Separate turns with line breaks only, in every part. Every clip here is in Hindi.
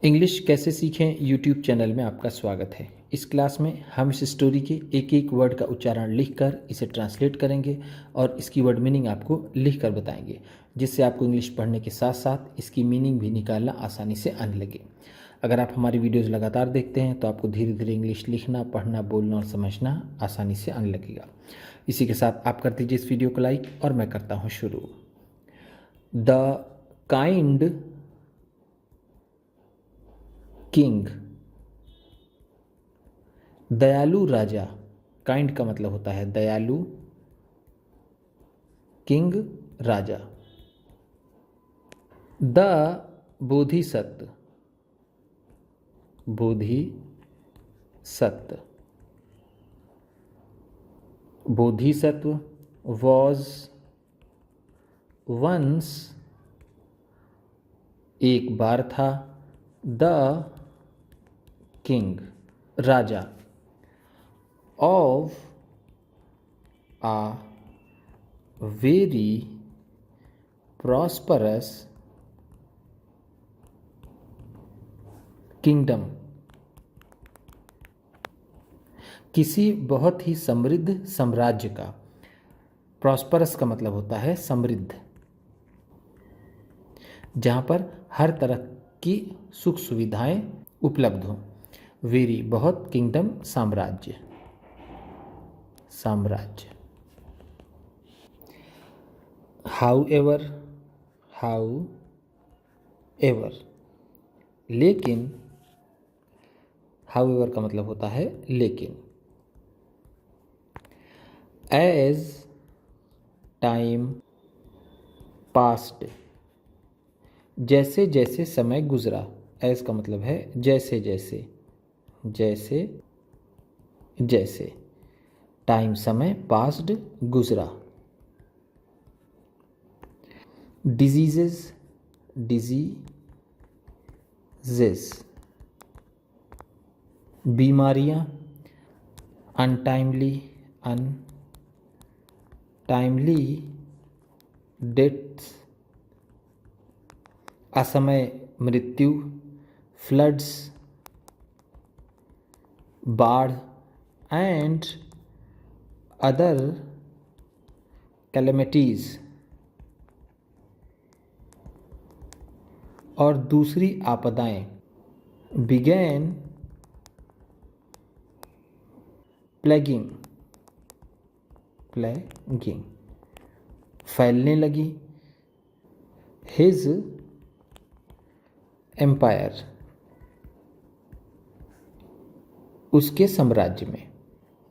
इंग्लिश कैसे सीखें यूट्यूब चैनल में आपका स्वागत है। इस क्लास में हम इस स्टोरी के एक एक वर्ड का उच्चारण लिखकर इसे ट्रांसलेट करेंगे और इसकी वर्ड मीनिंग आपको लिखकर बताएंगे, जिससे आपको इंग्लिश पढ़ने के साथ साथ इसकी मीनिंग भी निकालना आसानी से आने लगे। अगर आप हमारी वीडियोज़ लगातार देखते हैं तो आपको धीरे धीरे इंग्लिश लिखना, पढ़ना, बोलना और समझना आसानी से आने लगेगा। इसी के साथ आप कर दीजिए इस वीडियो को लाइक और मैं करता हूँ शुरू। द काइंड किंग, दयालु राजा। काइंड का मतलब होता है दयालु, किंग राजा। The Bodhisattva, Bodhisattva, Bodhisattva was once, एक बार था, द किंग, राजा, of a very prosperous kingdom, किसी बहुत ही समृद्ध साम्राज्य का। प्रॉस्परस का मतलब होता है समृद्ध, जहाँ पर हर तरह की सुख सुविधाएं उपलब्ध हों। वेरी बहुत, किंगडम साम्राज्य, साम्राज्य। हाउएवर, हाउएवर, लेकिन। हाउएवर का मतलब होता है लेकिन। एज टाइम पास्ट, जैसे जैसे समय गुजरा। एज का मतलब है जैसे जैसे, जैसे जैसे। टाइम समय, पास्ड गुजरा। डिजीजेस, डिजीजेस, बीमारियां। अनटाइमली, अनटाइमली डेथ्स, असमय मृत्यु। फ्लड्स, बाढ़। एंड अदर कैलेमिटीज, और दूसरी आपदाएं। बिगेन प्लेगिंग, प्लेगिंग, फैलने लगी। हिज एम्पायर, उसके साम्राज्य में।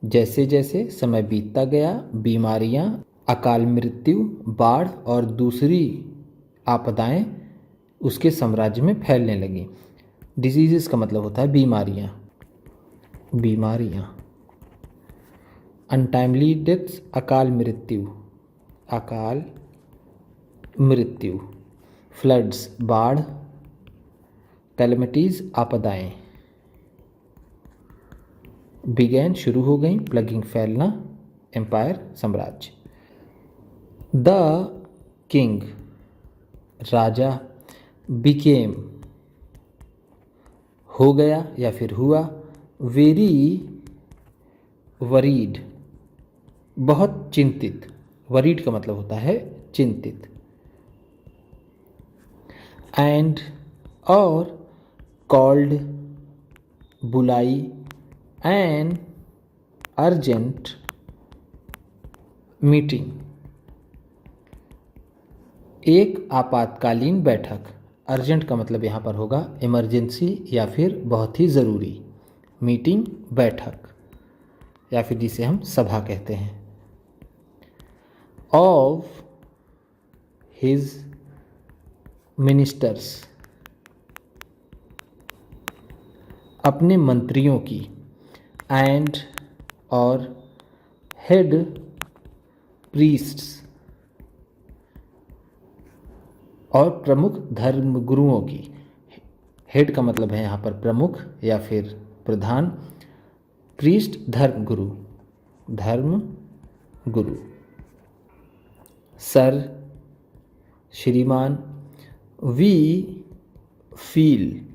जैसे जैसे समय बीतता गया, बीमारियां, अकाल मृत्यु, बाढ़ और दूसरी आपदाएं उसके साम्राज्य में फैलने लगी। डिजीजेस का मतलब होता है बीमारियां, बीमारियां। अनटाइमली डेथ्स, अकाल मृत्यु, अकाल मृत्यु। फ्लड्स, बाढ़। कैलेमिटीज, आपदाएं। बिगैन, शुरू हो गई। प्लगिंग, फैलना। एम्पायर, साम्राज्य। The king, Raja. बिकेम, हो गया या फिर हुआ। वेरी वरीड, बहुत चिंतित। वरीड का मतलब होता है चिंतित। एंड, और। कॉल्ड, बुलाई। एन अर्जेंट मीटिंग, एक आपातकालीन बैठक। अर्जेंट का मतलब यहाँ पर होगा इमरजेंसी या फिर बहुत ही ज़रूरी। मीटिंग, बैठक, या फिर जिसे हम सभा कहते हैं। ऑफ हिज मिनिस्टर्स, अपने मंत्रियों की। एंड, और। हेड प्रीस्ट्स, और प्रमुख धर्मगुरुओं की। हेड का मतलब है यहाँ पर प्रमुख या फिर प्रधान। प्रीस्ट, धर्मगुरु, धर्मगुरु। सर, श्रीमान। वी फील,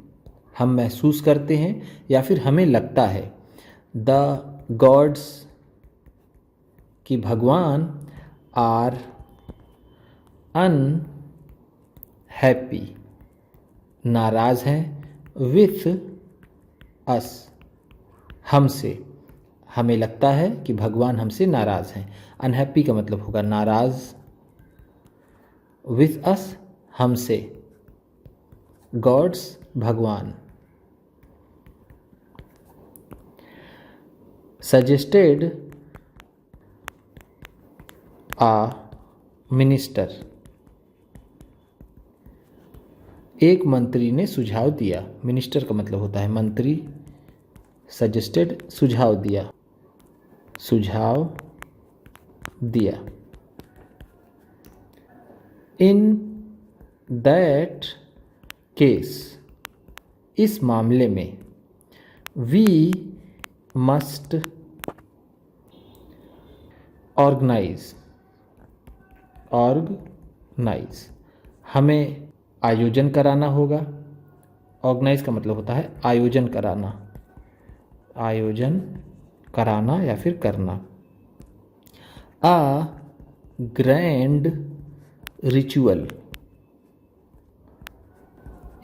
हम महसूस करते हैं या फिर हमें लगता है। द गॉड्स कि भगवान आर अनहैप्पी नाराज़ हैं विथ अस हमसे। हमें लगता है कि भगवान हमसे नाराज़ हैं। अनहैप्पी का मतलब होगा नाराज़, विथ अस हमसे, गॉड्स भगवान। सजेस्टेड आ मिनिस्टर एक मंत्री ने सुझाव दिया। मिनिस्टर का मतलब होता है मंत्री। सजेस्टेड सुझाव दिया, सुझाव दिया। इन दैट केस इस मामले में वी मस्ट ऑर्गेनाइज हमें आयोजन कराना होगा। ऑर्गेनाइज का मतलब होता है आयोजन कराना, आयोजन कराना या फिर करना। आ ग्रैंड रिचुअल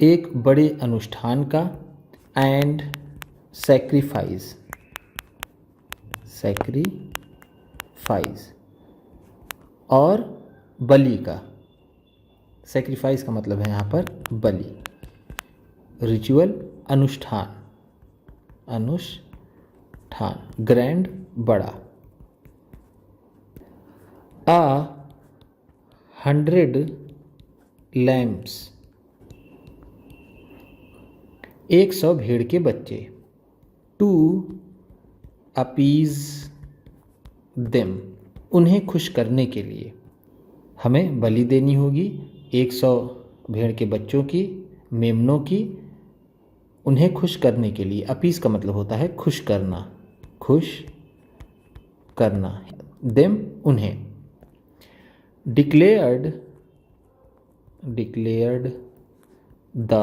एक बड़े अनुष्ठान का। एंड सैक्रिफाइस और बलि का। सैक्रिफाइस का मतलब है यहाँ पर बलि। रिचुअल अनुष्ठान, ग्रैंड बड़ा। 100 लैम्प्स 100 भेड़ के बच्चे। टू अपीज देम उन्हें खुश करने के लिए हमें बलि देनी होगी। 100 भेड़ के बच्चों की, मेमनों की, उन्हें खुश करने के लिए। अपीज का मतलब होता है खुश करना, देम उन्हें। डिक्लेयर्ड द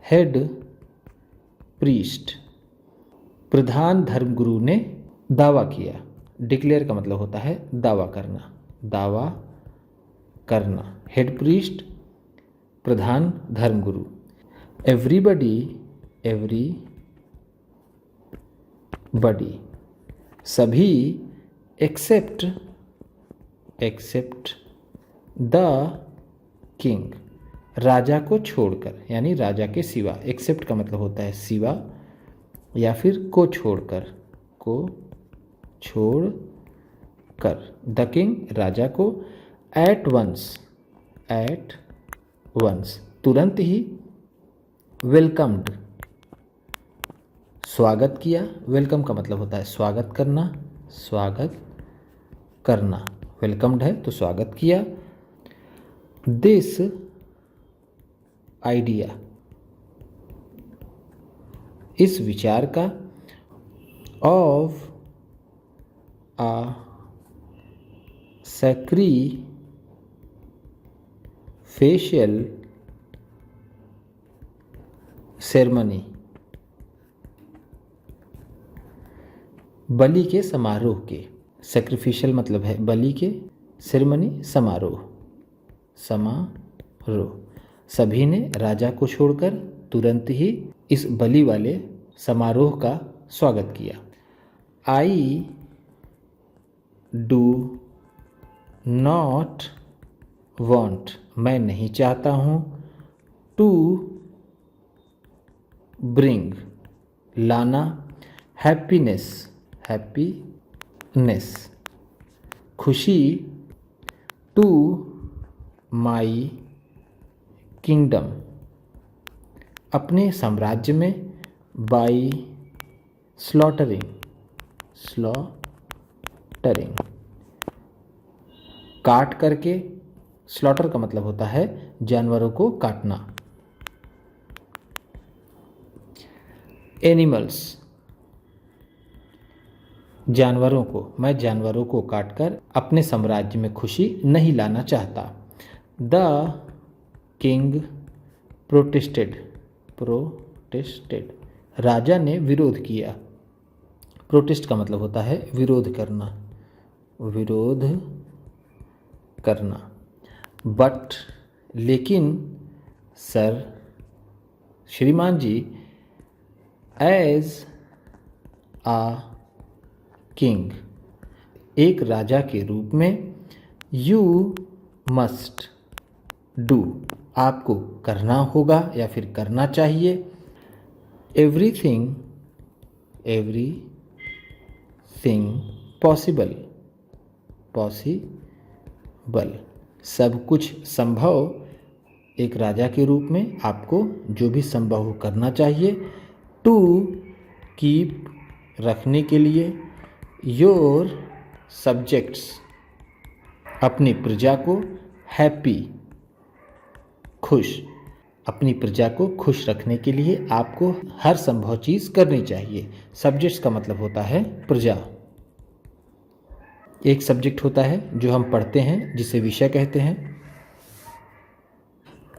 हेड प्रीस्ट प्रधान धर्मगुरु ने दावा किया। डिक्लेयर का मतलब होता है दावा करना। हेड प्रीस्ट प्रधान धर्मगुरु। एवरीबडी सभी एक्सेप्ट द किंग राजा को छोड़कर, यानी राजा के सिवा। एक्सेप्ट का मतलब होता है सिवा या फिर को छोड़कर, द किंग राजा को। एट वंस तुरंत ही। वेलकम्ड स्वागत किया। वेलकम का मतलब होता है स्वागत करना। वेलकम्ड है तो स्वागत किया। दिस आइडिया इस विचार का। ऑफ आ सैक्रिफिशियल सेरेमनी बलि के समारोह के। सैक्रिफिशियल मतलब है बलि के, सेरेमनी समारोह। सभी ने राजा को छोड़कर तुरंत ही इस बलि वाले समारोह का स्वागत किया। आई डू नॉट वॉन्ट मैं नहीं चाहता हूँ। टू ब्रिंग लाना। हैप्पीनेस खुशी। टू माई किंगडम अपने साम्राज्य में। बाई स्लॉटरिंग काट करके। स्लॉटर का मतलब होता है जानवरों को काटना। एनिमल्स जानवरों को, मैं जानवरों को काटकर अपने साम्राज्य में खुशी नहीं लाना चाहता। द किंग प्रोटेस्टेड प्रोटेस्टेड, राजा ने विरोध किया। प्रोटेस्ट का मतलब होता है विरोध करना, विरोध करना। बट, लेकिन, सर, श्रीमान जी, एज आ किंग, एक राजा के रूप में, यू मस्ट डू, आपको करना होगा या फिर करना चाहिए, एवरीथिंग पॉसिबल, सब कुछ संभव, एक राजा के रूप में आपको जो भी संभव हो करना चाहिए। टू कीप, रखने के लिए, योर सब्जेक्ट्स, अपनी प्रजा को, हैप्पी, खुश, अपनी प्रजा को खुश रखने के लिए आपको हर संभव चीज़ करनी चाहिए। सब्जेक्ट्स का मतलब होता है प्रजा। एक सब्जेक्ट होता है जो हम पढ़ते हैं जिसे विषय कहते हैं।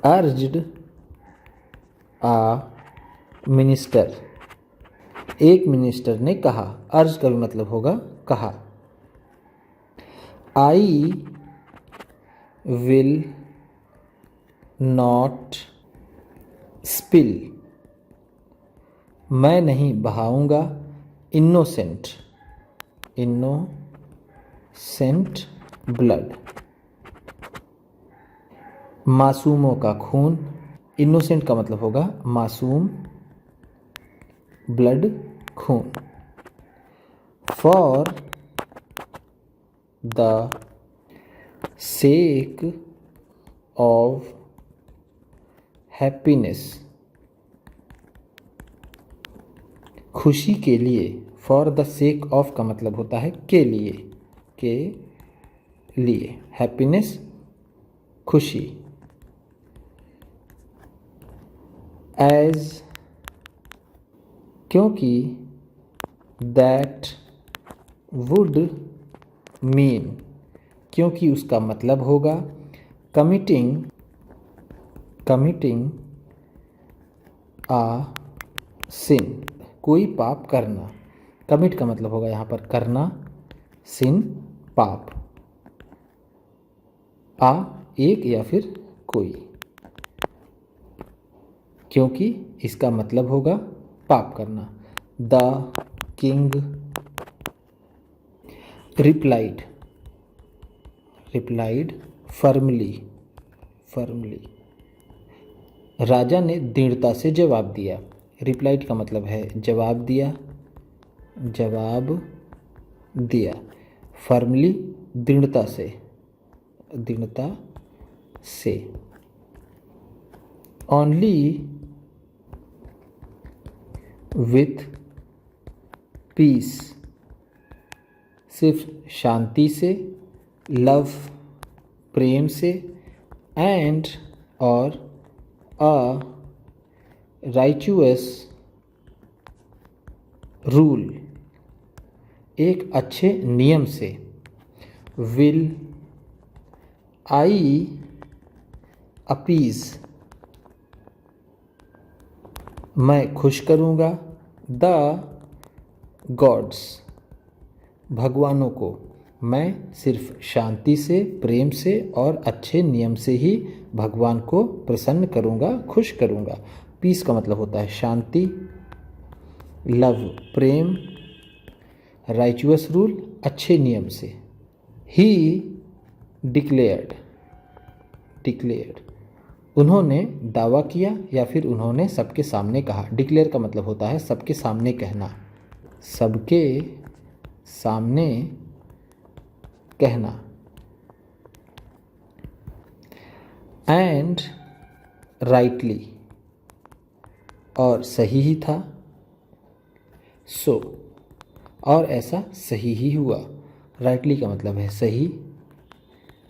अर्ज्ड आ मिनिस्टर, एक मिनिस्टर ने कहा। अर्ज का भी मतलब होगा कहा। आई विल नॉट स्पिल, मैं नहीं बहाऊंगा, इनोसेंट ब्लड, मासूमों का खून, इनोसेंट का मतलब होगा मासूम, ब्लड खून, for the sake of happiness, खुशी के लिए। फॉर द सेक ऑफ का मतलब होता है के लिए, हैप्पीनेस खुशी। एज, क्योंकि, दैट वुड मीन, क्योंकि उसका मतलब होगा, कमिटिंग आ सिन, कोई पाप करना। कमिट का मतलब होगा यहाँ पर करना, सिन पाप, आ एक या फिर कोई, क्योंकि इसका मतलब होगा पाप करना। द किंग रिप्लाइड फर्मली, राजा ने दृढ़ता से जवाब दिया। रिप्लाइड का मतलब है जवाब दिया, फर्मली दृढ़ता से। ओनली विथ पीस, सिर्फ शांति से, लव प्रेम से, एंड और अ राइचुअस रूल, एक अच्छे नियम से। विल आई अपीज, मैं खुश करूँगा, द गॉड्स, भगवानों को। मैं सिर्फ शांति से, प्रेम से और अच्छे नियम से ही भगवान को प्रसन्न करूँगा, खुश करूँगा। पीस का मतलब होता है शांति, लव प्रेम, राइचुअस रूल अच्छे नियम से। ही डिक्लेयर्ड, उन्होंने दावा किया या फिर उन्होंने सबके सामने कहा। डिक्लेयर का मतलब होता है सबके सामने कहना, सबके सामने कहना। एंड राइटली, और सही ही था। सो, और ऐसा सही ही हुआ। राइटली का मतलब है सही,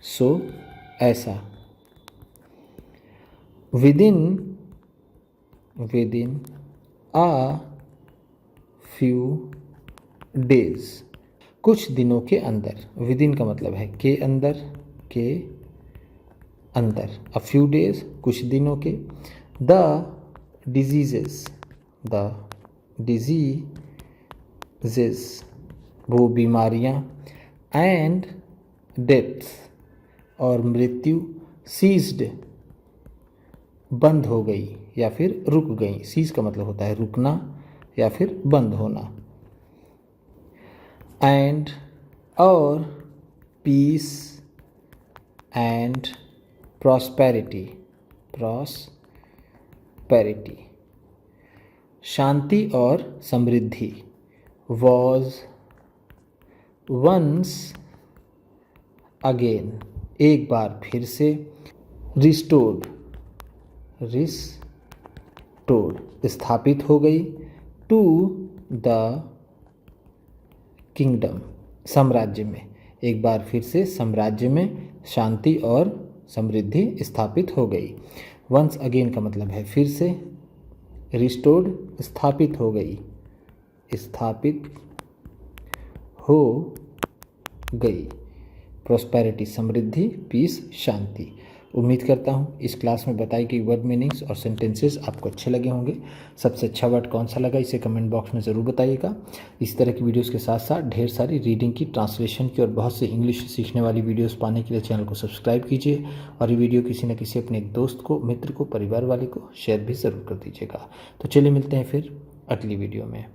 सो ऐसा। विदिन आ फ्यू डेज, कुछ दिनों के अंदर। विदिन का मतलब है के अंदर, अ फ्यू डेज कुछ दिनों के। द डिजीजेस, द डिजीजेस वो बीमारियाँ, एंड डेथ्स और मृत्यु, सीज्ड बंद हो गई या फिर रुक गई। सीज का मतलब होता है रुकना या फिर बंद होना। एंड और पीस एंड प्रॉस्पेरिटी, प्रॉस्पेरिटी शांति और समृद्धि, वॉज वंस अगेन एक बार फिर से, रिस्टोर्ड स्थापित हो गई, टू द किंगडम साम्राज्य में, एक बार फिर से साम्राज्य में शांति और समृद्धि स्थापित हो गई। वंस अगेन का मतलब है फिर से, रिस्टोर्ड स्थापित हो गई, स्थापित हो गई, प्रॉस्पेरिटी समृद्धि, पीस शांति। उम्मीद करता हूँ इस क्लास में बताई गई वर्ड मीनिंग्स और सेंटेंसेस आपको अच्छे लगे होंगे। सबसे अच्छा वर्ड कौन सा लगा इसे कमेंट बॉक्स में ज़रूर बताइएगा। इस तरह की वीडियोस के साथ साथ ढेर सारी रीडिंग की, ट्रांसलेशन की और बहुत से इंग्लिश सीखने वाली वीडियोस पाने के लिए चैनल को सब्सक्राइब कीजिए और ये वीडियो किसी न किसी अपने एक दोस्त को, मित्र को, परिवार वाले को शेयर भी ज़रूर कर दीजिएगा। तो चलिए मिलते हैं फिर अगली वीडियो में।